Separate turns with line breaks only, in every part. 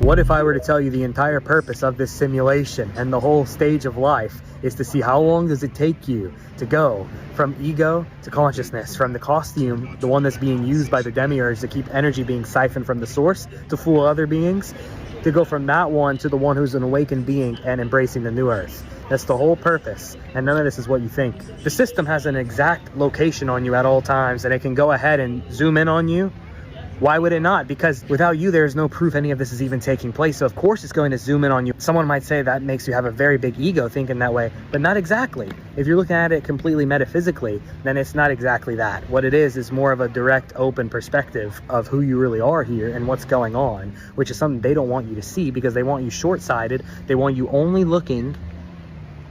What if I were to tell you the entire purpose of this simulation and the whole stage of life is to see how long does it take you to go from ego to consciousness, from the costume, the one that's being used by the demiurge to keep energy being siphoned from the source to fool other beings, to go from that one to the one who's an awakened being and embracing the new earth. That's the whole purpose, and none of this is what you think. The system has an exact location on you at all times, and it can go ahead and zoom in on you. Why would it not? Because without you, there's no proof any of this is even taking place. So of course it's going to zoom in on you. Someone might say that makes you have a very big ego thinking that way, but not exactly. If you're looking at it completely metaphysically, then it's not exactly that. What it is more of a direct, open perspective of who you really are here and what's going on, which is something they don't want you to see because they want you short-sighted. They want you only looking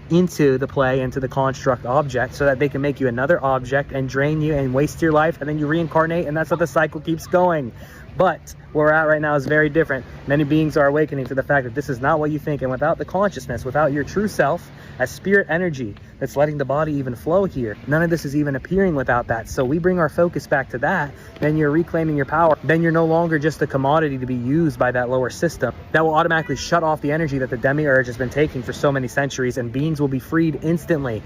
into the play, into the construct object, so that they can make you another object and drain you and waste your life, and then you reincarnate, and that's how the cycle keeps going. But where we're at right now is very different. Many beings are awakening to the fact that this is not what you think, and without the consciousness, without your true self as spirit energy that's letting the body even flow here, none of this is even appearing without that. So we bring our focus back to that, then you're reclaiming your power. Then you're no longer just a commodity to be used by that lower system that will automatically shut off the energy that the demiurge has been taking for so many centuries, and beings will be freed instantly.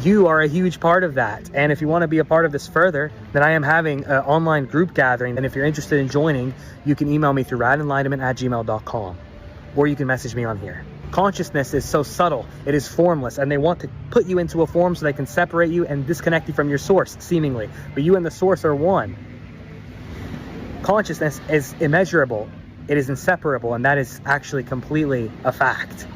You are a huge part of that. And if you want to be a part of this further, then I am having an online group gathering. And if you're interested in joining, you can email me through radenlightenment@gmail.com, or you can message me on here. Consciousness is so subtle, it is formless, and they want to put you into a form so they can separate you and disconnect you from your source, seemingly. But you and the source are one. Consciousness is immeasurable, it is inseparable, and that is actually completely a fact.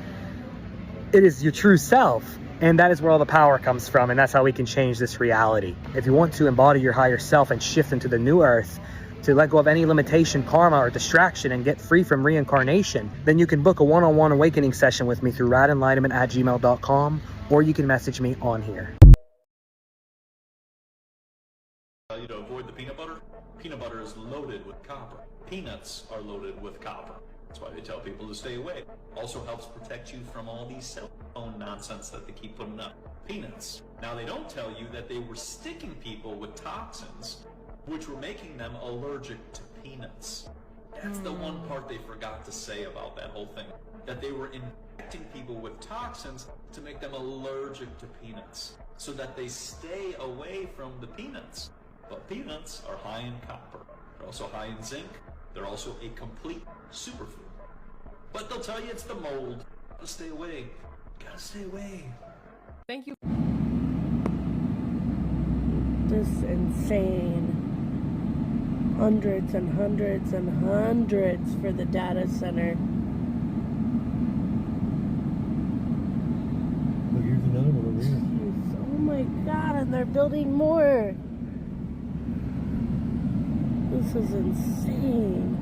It is your true self. And that is where all the power comes from, and that's how we can change this reality. If you want to embody your higher self and shift into the new earth, to let go of any limitation, karma, or distraction and get free from reincarnation, then you can book a one-on-one awakening session with me through radenlightenment@gmail.com, or you can message me on here.
You to avoid the peanut butter? Peanut butter is loaded with copper. Peanuts are loaded with copper. That's why they tell people to stay away. Also helps protect you from all these cell phone nonsense that they keep putting up. Peanuts. Now they don't tell you that they were sticking people with toxins, which were making them allergic to peanuts. That's the one part they forgot to say about that whole thing. That they were injecting people with toxins to make them allergic to peanuts, so that they stay away from the peanuts. But peanuts are high in copper. They're also high in zinc. They're also a complete superfood. But they'll tell you it's the mold. Gotta stay away. Gotta stay away.
Thank you.
Just insane. Hundreds and hundreds and hundreds for the data center.
Look, here's another one over here.
Jeez, oh my god, and they're building more. This is insane.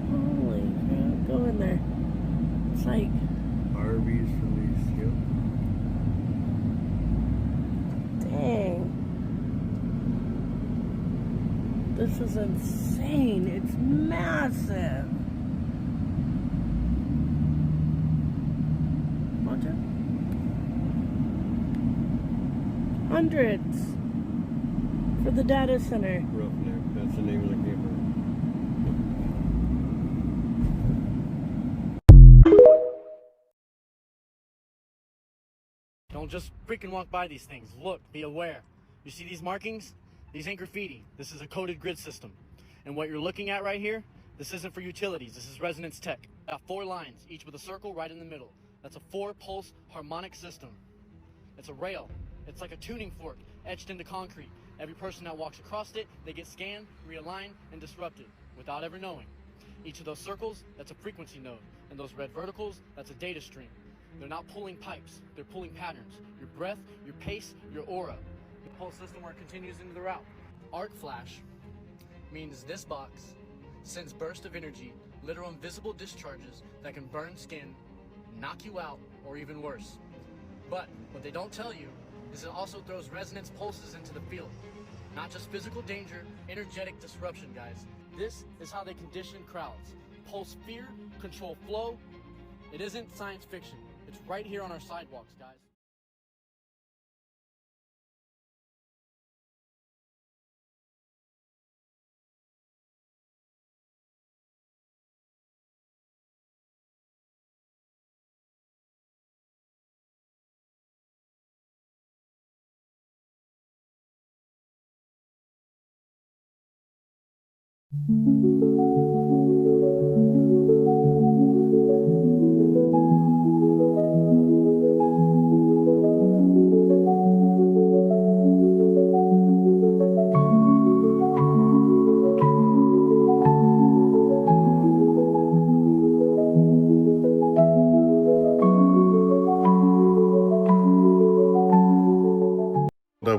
Holy crap, go in there. It's like
Arby's for these, yep.
dang. This is insane. It's massive. Watch it. Hundreds for the data center.
Roughneck, that's the name of the camper.
Don't just freaking walk by these things. Look, be aware. You see these markings? These ain't graffiti. This is a coded grid system. And what you're looking at right here, this isn't for utilities. This is resonance tech. Got 4 lines, each with a circle right in the middle. That's a 4-pulse harmonic system. It's a rail. It's like a tuning fork etched into concrete. Every person that walks across it, they get scanned, realigned, and disrupted without ever knowing. Each of those circles, that's a frequency node. And those red verticals, that's a data stream. They're not pulling pipes, they're pulling patterns. Your breath, your pace, your aura. The pulse system where it continues into the route. Arc flash means this box sends bursts of energy, literal invisible discharges that can burn skin, knock you out, or even worse. But what they don't tell you is it also throws resonance pulses into the field. Not just physical danger, energetic disruption, guys. This is how they condition crowds. Pulse fear, control flow. It isn't science fiction. It's right here on our sidewalks, guys.
Up,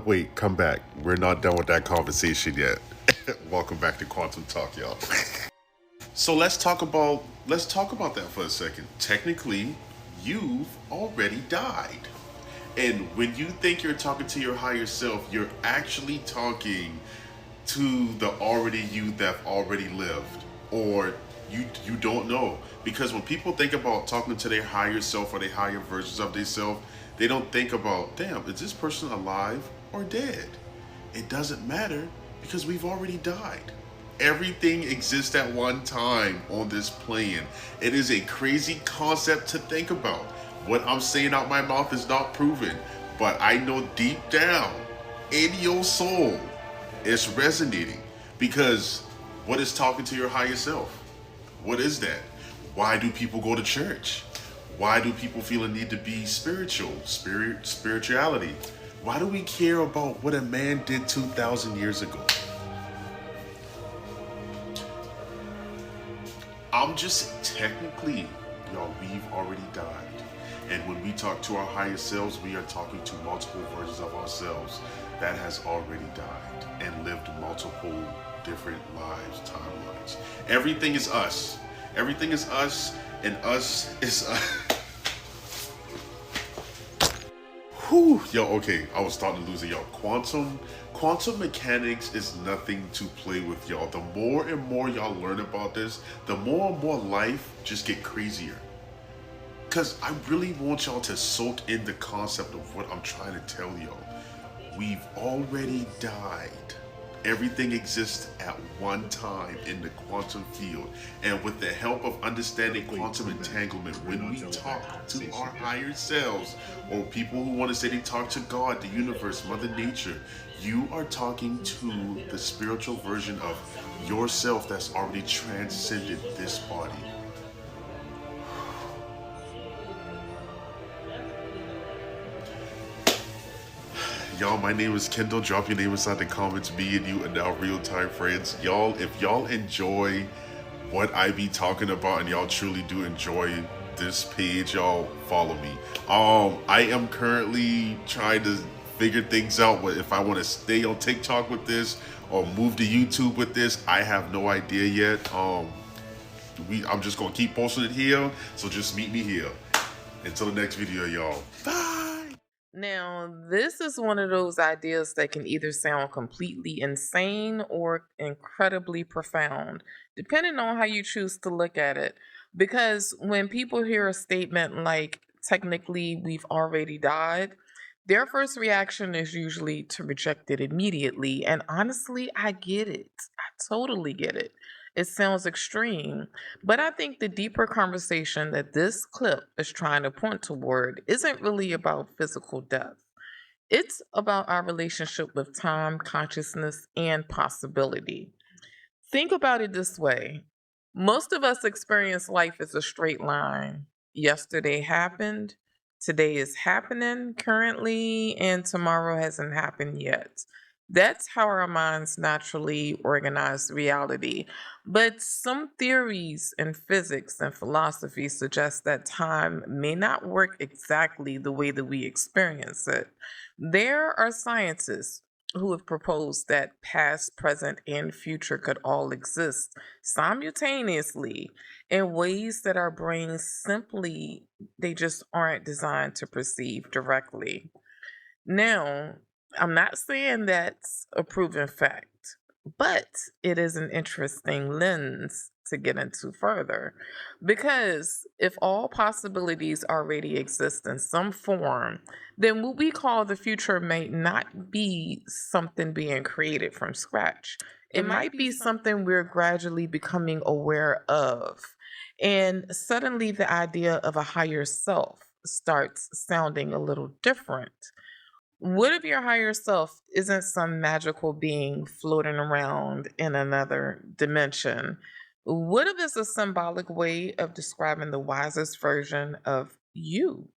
wait, come back. We're not done with that conversation yet. Welcome back to Quantum Talk, y'all. So let's talk about that for a second. Technically, you've already died. And when you think you're talking to your higher self, you're actually talking to the already you that already lived. Or you don't know. Because when people think about talking to their higher self or their higher versions of themselves, they don't think about, damn, is this person alive or dead? It doesn't matter because we've already died. Everything exists at one time on this plane. It is a crazy concept to think about. What I'm saying out my mouth is not proven, but I know deep down in your soul it's resonating. Because what is talking to your higher self? What is that? Why do people go to church? Why do people feel a need to be spirituality? Why do we care about what a man did 2,000 years ago? I'm just technically, y'all, we've already died. And when we talk to our higher selves, we are talking to multiple versions of ourselves that has already died and lived multiple different lives, timelines. Everything is us. Everything is us, and us is us. Whew, yo, okay, I was starting to lose it, y'all. Quantum mechanics is nothing to play with, y'all. The more and more y'all learn about this, the more and more life just get crazier. Because I really want y'all to soak in the concept of what I'm trying to tell y'all. We've already died. Everything exists at one time in the quantum field. And with the help of understanding quantum entanglement, when we talk to our higher selves, or people who want to say they talk to God, the universe, Mother Nature, you are talking to the spiritual version of yourself that's already transcended this body. Y'all, my name is Kendall. Drop your name inside the comments. Me and you are now real-time friends. Y'all, if y'all enjoy what I be talking about and y'all truly do enjoy this page, y'all follow me. I am currently trying to figure things out, but if I want to stay on TikTok with this or move to YouTube with this, I have no idea yet. I'm just gonna keep posting it here, so just meet me here. Until the next video, y'all. Bye!
Now, this is one of those ideas that can either sound completely insane or incredibly profound, depending on how you choose to look at it. Because when people hear a statement like, technically, we've already died, their first reaction is usually to reject it immediately. And honestly, I get it. I totally get it. It sounds extreme, but I think the deeper conversation that this clip is trying to point toward isn't really about physical death. It's about our relationship with time, consciousness, and possibility. Think about it this way: most of us experience life as a straight line. Yesterday happened, today is happening currently, and tomorrow hasn't happened yet. That's how our minds naturally organize reality. But some theories in physics and philosophy suggest that time may not work exactly the way that we experience it. There are scientists who have proposed that past, present, and future could all exist simultaneously in ways that our brains simply they just aren't designed to perceive directly. Now, I'm not saying that's a proven fact, but it is an interesting lens to get into further. Because if all possibilities already exist in some form, then what we call the future may not be something being created from scratch. It might be something we're gradually becoming aware of. And suddenly the idea of a higher self starts sounding a little different. What if your higher self isn't some magical being floating around in another dimension? What if it's a symbolic way of describing the wisest version of you?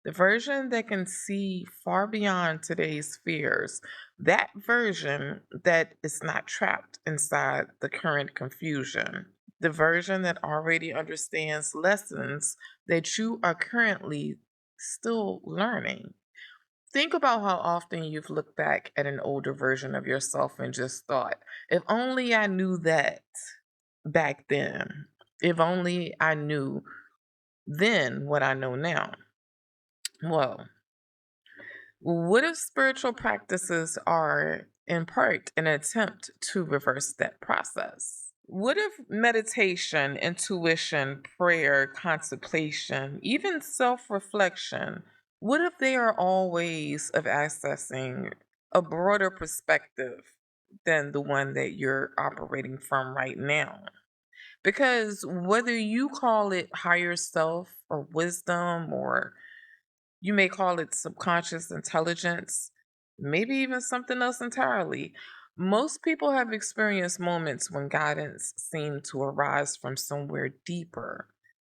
The version that can see far beyond today's fears. That version that is not trapped inside the current confusion. The version that already understands lessons that you are currently still learning. Think about how often you've looked back at an older version of yourself and just thought, if only I knew that back then. If only I knew then what I know now. Well, what if spiritual practices are, in part, an attempt to reverse that process? What if meditation, intuition, prayer, contemplation, even self reflection, what if they are all ways of accessing a broader perspective than the one that you're operating from right now? Because whether you call it higher self or wisdom, or you may call it subconscious intelligence, maybe even something else entirely. Most people have experienced moments when guidance seemed to arise from somewhere deeper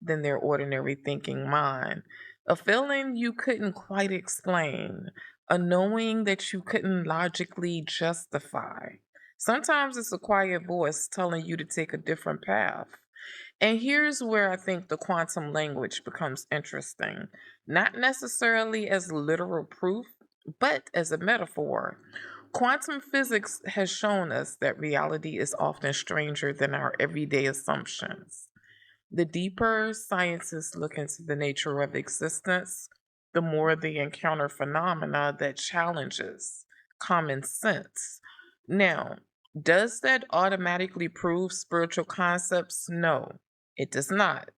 than their ordinary thinking mind. A feeling you couldn't quite explain, a knowing that you couldn't logically justify. Sometimes it's a quiet voice telling you to take a different path. And here's where I think the quantum language becomes interesting. Not necessarily as literal proof, but as a metaphor. Quantum physics has shown us that reality is often stranger than our everyday assumptions. The deeper scientists look into the nature of existence, the more they encounter phenomena that challenges common sense. Now, does that automatically prove spiritual concepts? No, it does not.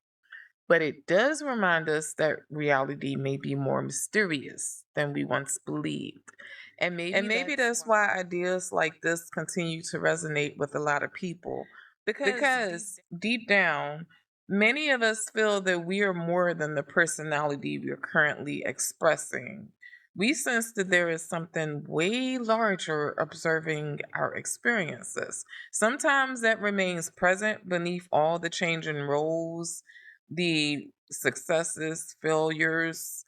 But it does remind us that reality may be more mysterious than we once believed. And maybe that's why ideas like this continue to resonate with a lot of people. Because deep down, many of us feel that we are more than the personality we are currently expressing. We sense that there is something way larger observing our experiences. Sometimes that remains present beneath all the changing roles, the successes, failures,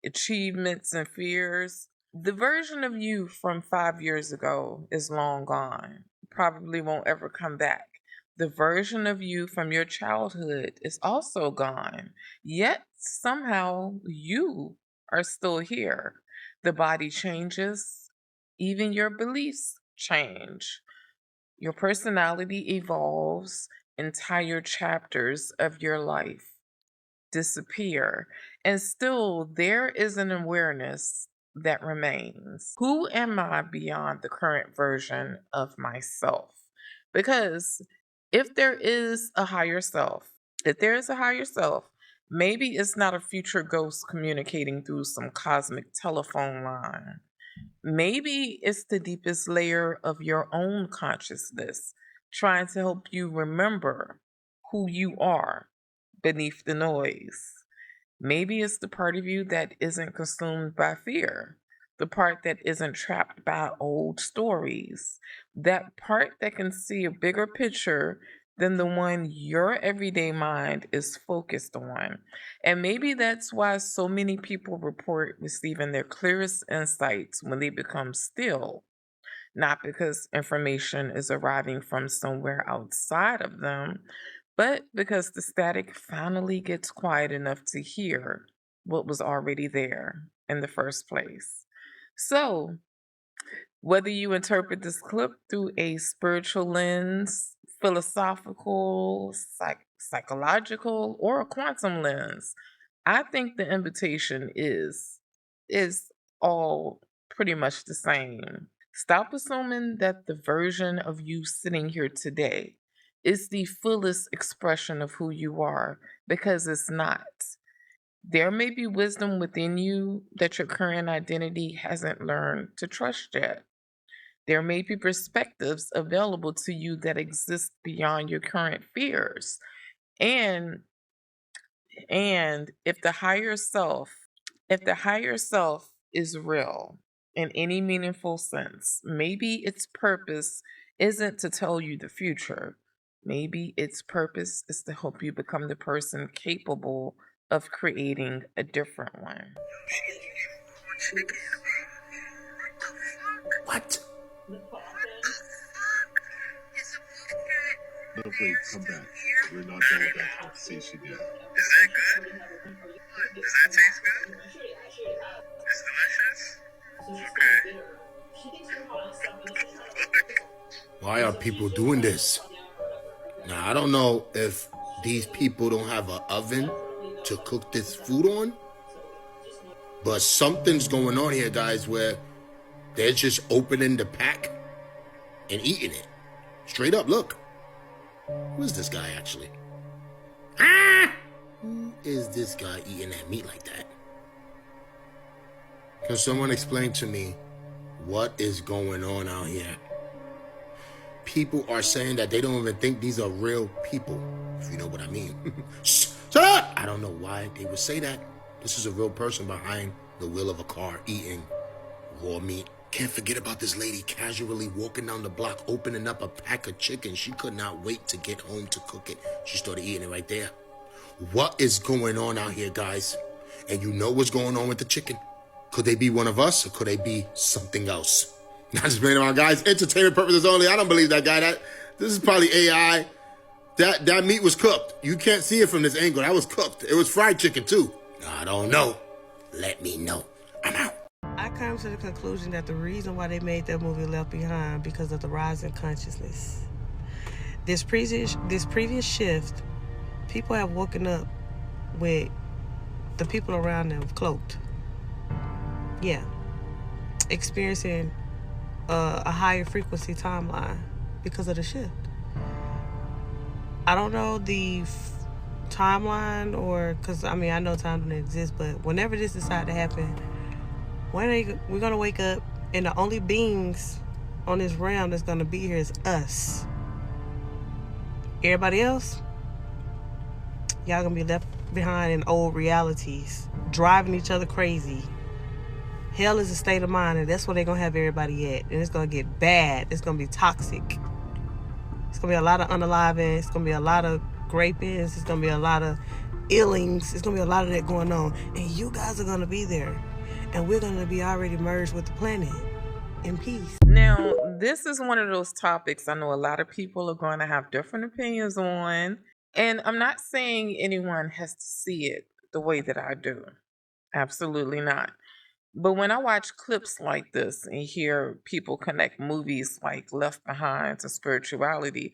achievements, and fears. The version of you from 5 years ago is long gone, probably won't ever come back. The version of you from your childhood is also gone, yet somehow you are still here. The body changes, even your beliefs change. Your personality evolves, entire chapters of your life disappear, and still there is an awareness that remains. Who am I beyond the current version of myself? Because if there is a higher self, if there is a higher self, maybe it's not a future ghost communicating through some cosmic telephone line. Maybe it's the deepest layer of your own consciousness, trying to help you remember who you are beneath the noise. Maybe it's the part of you that isn't consumed by fear, the part that isn't trapped by old stories, that part that can see a bigger picture than the one your everyday mind is focused on. And maybe that's why so many people report receiving their clearest insights when they become still, not because information is arriving from somewhere outside of them, but because the static finally gets quiet enough to hear what was already there in the first place. So, whether you interpret this clip through a spiritual lens, philosophical, psychological, or a quantum lens, I think the invitation is all pretty much the same. Stop assuming that the version of you sitting here today is the fullest expression of who you are, because it's not. There may be wisdom within you that your current identity hasn't learned to trust yet. There may be perspectives available to you that exist beyond your current fears. And if the higher self is real, in any meaningful sense. Maybe its purpose isn't to tell you the future. Maybe its purpose is to help you become the person capable of creating a different one.
What? No, wait, come back. We're not done with that conversation yet.
Is that good? What? Does that taste good? It's delicious? Okay.
Why are people doing this? Now, I don't know if these people don't have an oven to cook this food on, but something's going on here, guys, where they're just opening the pack and eating it. Straight up, look. Who is this guy, actually? Who is this guy eating that meat like that? Can someone explain to me what is going on out here? People are saying that they don't even think these are real people, if you know what I mean. Shut up! I don't know why they would say that. This is a real person behind the wheel of a car eating raw meat. Can't forget about this lady casually walking down the block, opening up a pack of chicken. She could not wait to get home to cook it. She started eating it right there. What is going on out here, guys? And you know what's going on with the chicken. Could they be one of us, or could they be something else? Not just bringing about, guys. Entertainment purposes only. I don't believe that guy. This is probably AI. That meat was cooked. You can't see it from this angle. That was cooked. It was fried chicken too. I don't know. Let me know. I'm out.
I come to the conclusion that the reason why they made that movie Left Behind because of the rise in consciousness. This previous shift, people have woken up with the people around them cloaked. Yeah. Experiencing a higher frequency timeline because of the shift. I don't know the timeline, or because I know time doesn't exist, but whenever this decides to happen, we're gonna wake up and the only beings on this realm that's gonna be here is us. Everybody else, y'all gonna be left behind in old realities, driving each other crazy. Hell is a state of mind, and that's where they're going to have everybody at. And it's going to get bad. It's going to be toxic. It's going to be a lot of unaliving. It's going to be a lot of grapings. It's going to be a lot of illings. It's going to be a lot of that going on. And you guys are going to be there. And we're going to be already merged with the planet in peace.
Now, this is one of those topics I know a lot of people are going to have different opinions on. And I'm not saying anyone has to see it the way that I do. Absolutely not. But when I watch clips like this and hear people connect movies like Left Behind to spirituality,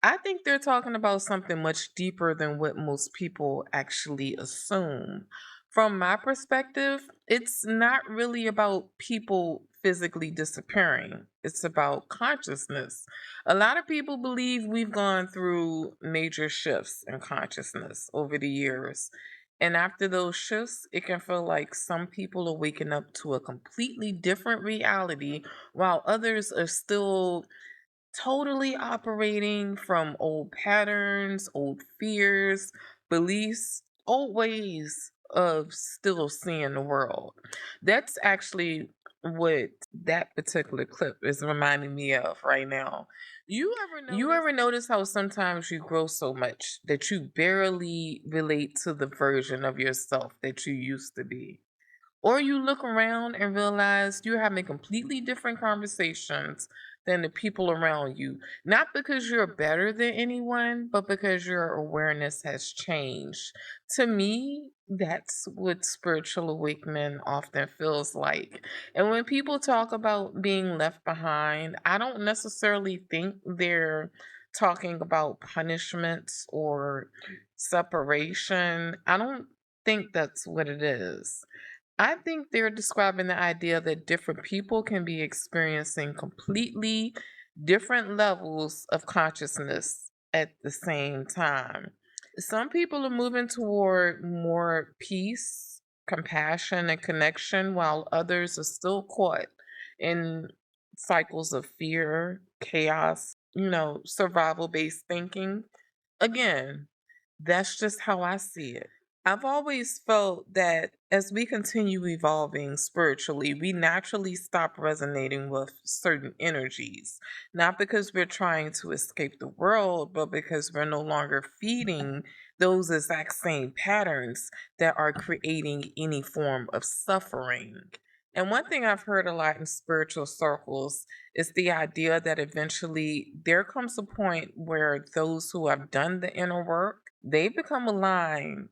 I think they're talking about something much deeper than what most people actually assume. From my perspective, it's not really about people physically disappearing. It's about consciousness. A lot of people believe we've gone through major shifts in consciousness over the years. And after those shifts, it can feel like some people are waking up to a completely different reality while others are still totally operating from old patterns, old fears, beliefs, old ways of still seeing the world. That's actually what that particular clip is reminding me of right now. You ever notice how sometimes you grow so much that you barely relate to the version of yourself that you used to be? Or you look around and realize you're having completely different conversations than the people around you. Not because you're better than anyone, but because your awareness has changed. To me, that's what spiritual awakening often feels like. And when people talk about being left behind, I don't necessarily think they're talking about punishments or separation. I don't think that's what it is. I think they're describing the idea that different people can be experiencing completely different levels of consciousness at the same time. Some people are moving toward more peace, compassion, and connection, while others are still caught in cycles of fear, chaos, survival based thinking. Again, that's just how I see it. I've always felt that as we continue evolving spiritually, we naturally stop resonating with certain energies. Not because we're trying to escape the world, but because we're no longer feeding those exact same patterns that are creating any form of suffering. And one thing I've heard a lot in spiritual circles is the idea that eventually there comes a point where those who have done the inner work, they become aligned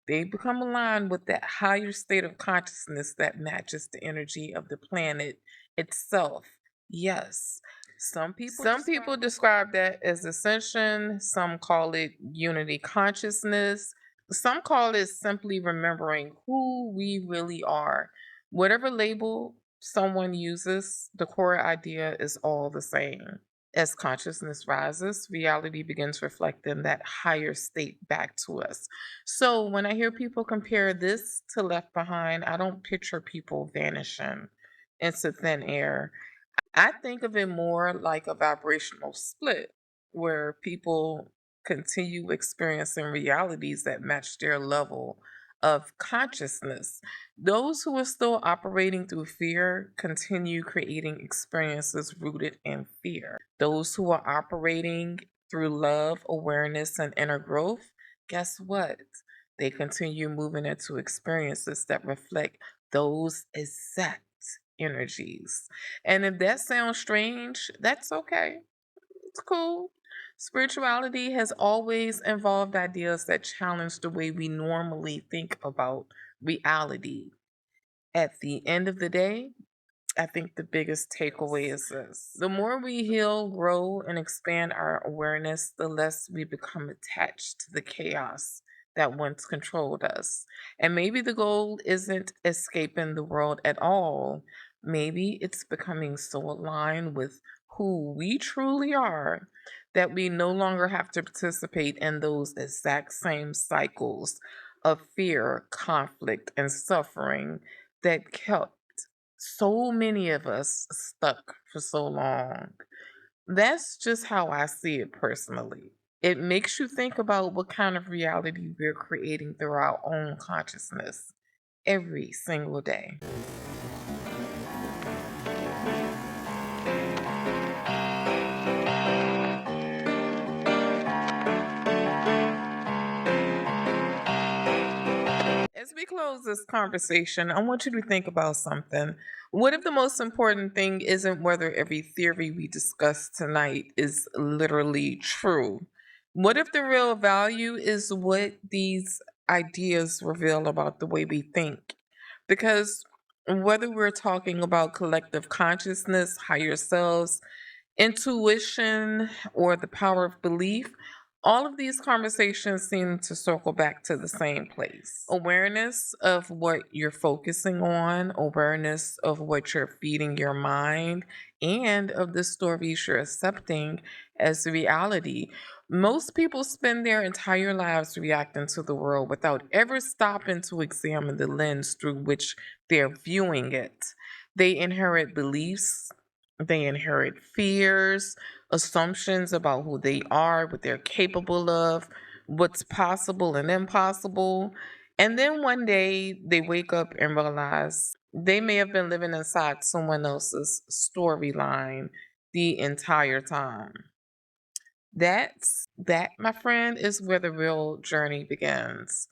with that higher state of consciousness that matches the energy of the planet itself. Yes. Some people describe that as ascension, some call it unity consciousness, some call it simply remembering who we really are. Whatever label someone uses, the core idea is all the same. As consciousness rises, reality begins reflecting that higher state back to us. So when I hear people compare this to Left Behind, I don't picture people vanishing into thin air. I think of it more like a vibrational split where people continue experiencing realities that match their level of consciousness. Those who are still operating through fear continue creating experiences rooted in fear. Those who are operating through love, awareness, and inner growth, guess what? They continue moving into experiences that reflect those exact energies. And if that sounds strange, that's okay. It's cool. Spirituality has always involved ideas that challenge the way we normally think about reality. At the end of the day, I think the biggest takeaway is this: the more we heal, grow, and expand our awareness, the less we become attached to the chaos that once controlled us. And maybe the goal isn't escaping the world at all. Maybe it's becoming so aligned with who we truly are that we no longer have to participate in those exact same cycles of fear, conflict, and suffering that kept so many of us stuck for so long. That's just how I see it personally. It makes you think about what kind of reality we're creating through our own consciousness every single day. As we close this conversation, I want you to think about something. What if the most important thing isn't whether every theory we discuss tonight is literally true? What if the real value is what these ideas reveal about the way we think? Because whether we're talking about collective consciousness, higher selves, intuition, or the power of belief, all of these conversations seem to circle back to the same place: awareness of what you're focusing on, awareness of what you're feeding your mind, and of the stories you're accepting as reality. Most people spend their entire lives reacting to the world without ever stopping to examine the lens through which they're viewing it. They inherit beliefs, they inherit fears, assumptions about who they are, what they're capable of, what's possible and impossible. And then one day they wake up and realize they may have been living inside someone else's storyline the entire time. That, my friend, is where the real journey begins.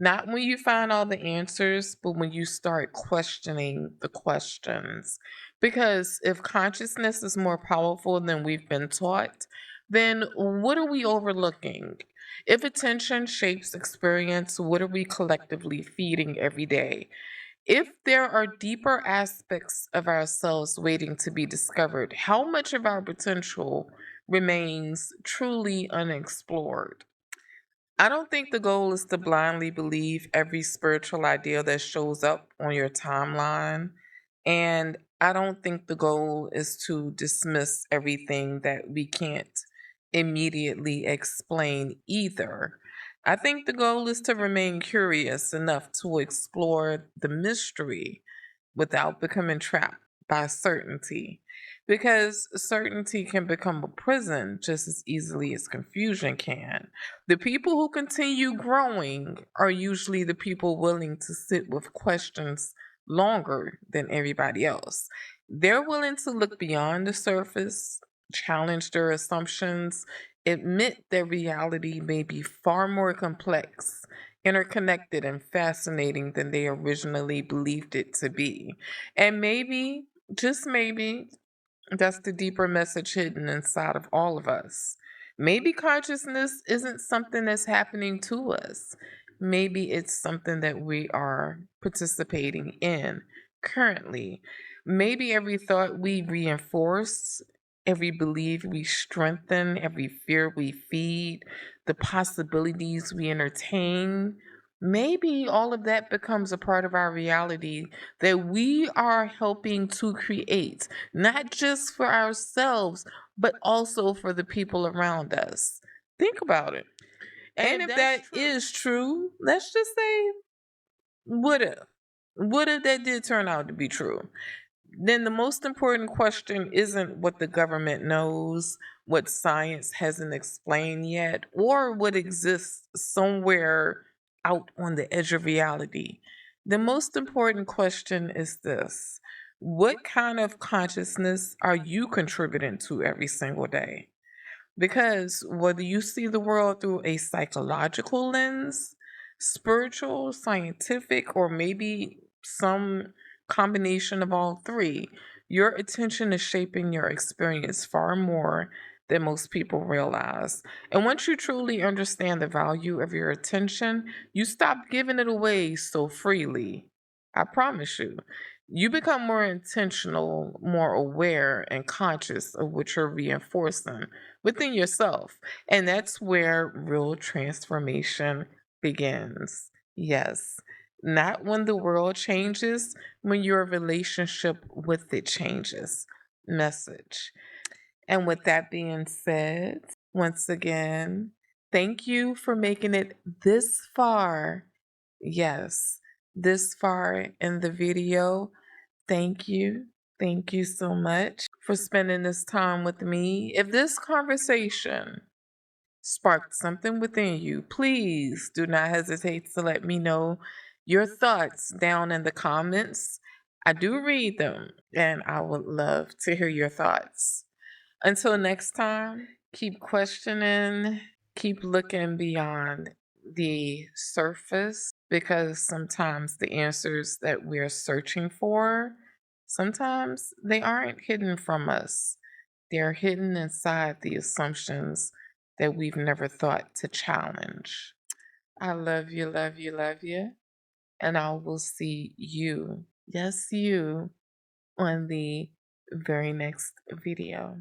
Not when you find all the answers, but when you start questioning the questions. Because if consciousness is more powerful than we've been taught, then what are we overlooking? If attention shapes experience, what are we collectively feeding every day? If there are deeper aspects of ourselves waiting to be discovered, how much of our potential remains truly unexplored? I don't think the goal is to blindly believe every spiritual idea that shows up on your timeline. And I don't think the goal is to dismiss everything that we can't immediately explain either. I think the goal is to remain curious enough to explore the mystery without becoming trapped by certainty. because certainty can become a prison just as easily as confusion can. The people who continue growing are usually the people willing to sit with questions longer than everybody else. They're willing to look beyond the surface, challenge their assumptions, admit that reality may be far more complex, interconnected, and fascinating than they originally believed it to be. And maybe, just maybe, that's the deeper message hidden inside of all of us. Maybe consciousness isn't something that's happening to us. Maybe it's something that we are participating in currently. Maybe every thought we reinforce, every belief we strengthen, every fear we feed, the possibilities we entertain, maybe all of that becomes a part of our reality that we are helping to create, not just for ourselves, but also for the people around us. Think about it. And if that is true, let's just say, what if? What if that did turn out to be true? Then the most important question isn't what the government knows, what science hasn't explained yet, or what exists somewhere out on the edge of reality. The most important question is this: what kind of consciousness are you contributing to every single day? Because whether you see the world through a psychological lens, spiritual, scientific, or maybe some combination of all three, your attention is shaping your experience far more than most people realize. And once you truly understand the value of your attention, you stop giving it away so freely. I promise you. You become more intentional, more aware, and conscious of what you're reinforcing within yourself. And that's where real transformation begins. Yes. Not when the world changes, when your relationship with it changes. Message. And with that being said, once again, thank you for making it this far. Yes, this far in the video. Thank you. Thank you so much for spending this time with me. If this conversation sparked something within you, please do not hesitate to let me know your thoughts down in the comments. I do read them and I would love to hear your thoughts. Until next time, keep questioning, keep looking beyond the surface, because sometimes the answers that we're searching for, sometimes they aren't hidden from us. They're hidden inside the assumptions that we've never thought to challenge. I love you, love you, love you. And I will see you, yes, you, on the very next video.